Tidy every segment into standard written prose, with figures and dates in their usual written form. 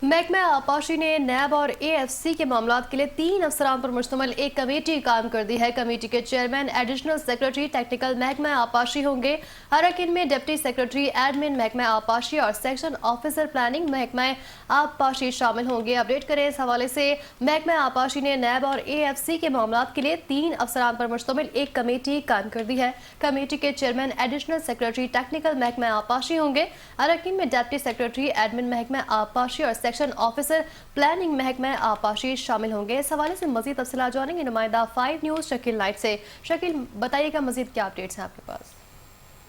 महकमा आबपाशी ने नैब और AFC के मामलात के लिए 3 अफसरान पर मुश्तमिल एक कमेटी कायम कर दी है। कमेटी के चेयरमैन एडिशनल सेक्रेटरी टेक्निकल महकमा आबपाशी होंगे। अरकान में डिप्टी सेक्रेटरी एडमिन महकमा आबपाशी और सेक्शन ऑफिसर प्लानिंग महकमा आबपाशी शामिल होंगे। अपडेट करें इस हवाले से महकमा आबपाशी ने नैब और AFC के मामलात के लिए 3 अफसरान पर मुश्तमिल एक कमेटी कायम कर दी है। कमेटी के चेयरमैन एडिशनल सेक्रेटरी टेक्निकल महकमा आबपाशी होंगे। अरकान में डिप्टी सेक्रेटरी एडमिन महकमा आबपाशी और सेक्शन ऑफिसर प्लानिंग महकमा आबपाशी शामिल होंगे। इस हवाले से मजीद तफसीलात जानेंगे नुमाइंदा 5 न्यूज शकील नाइट से। शकील, बताइएगा मजीद क्या अपडेट्स हैं आपके पास?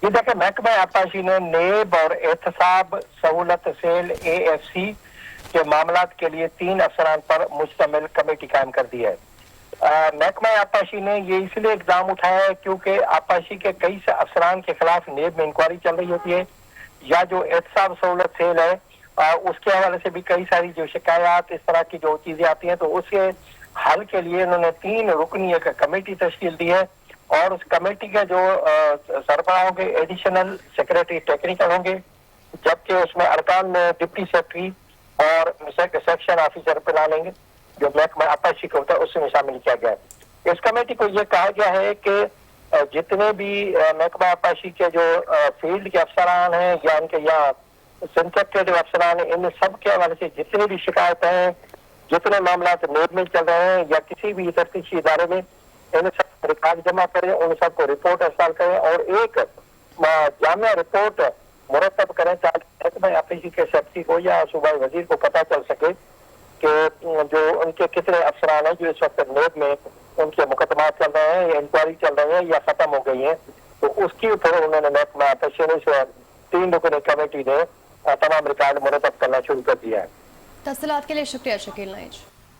ये देखिए, महकमा आबपाशी ने नेब और एहतसाब सहूलत सेल AFC के मामलात के लिए 3 अफसरान पर मुश्तमिल कमेटी कायम कर दी है। महकमा आबपाशी ने ये इसलिए इक़दाम उठाया है क्योंकि आबपाशी के कई से अफसरान के खिलाफ नेब में इंक्वायरी चल रही होती है, या जो एहतसाब सहूलत सेल है उसके हवाले से भी कई सारी जो शिकायत इस तरह की जो चीजें आती हैं, तो उसके हल के लिए उन्होंने 3 रुकनी एक कमेटी तश्कील दी है। और उस कमेटी के जो सरबराह होंगे एडिशनल सेक्रेटरी टेक्निकल होंगे, जबकि उसमें अरकान में डिप्टी सेक्रेटरी और सेक्शन ऑफिसर प्लानिंग जो महकमा आबपाशी का होता है उसमें शामिल किया गया है। इस कमेटी को यह कहा गया है कि जितने भी महकमा आबपाशी के जो फील्ड के अफसरान हैं या उनके यहाँ सिंसेक्टेड अफसरान, इन सब के हवाले से जितनी भी शिकायतें हैं, जितने मामला नेब में चल रहे हैं या किसी भी तफ्तीशी इदारे में, इन सब रिकॉर्ड जमा करें, उन सबको रिपोर्ट अरसाल करें और एक जामिया रिपोर्ट मुरतब करें ताकि महकमा आबपाशी के सेक्रेटरी को या सूबाई वजीर को पता चल सके कि जो उनके कितने अफसरान हैं जो इस वक्त नेब में उनके मुकदमा चल रहे हैं या इंक्वायरी चल रही है या खत्म हो गई है। तो उसके ऊपर उन्होंने महकमा आबपाशी ने 3 रुकनी कमेटी ने तमाम रिकॉर्ड मुरतब करना शुरू कर दिया है। तफसीलात के लिए शुक्रिया शकील नाइट।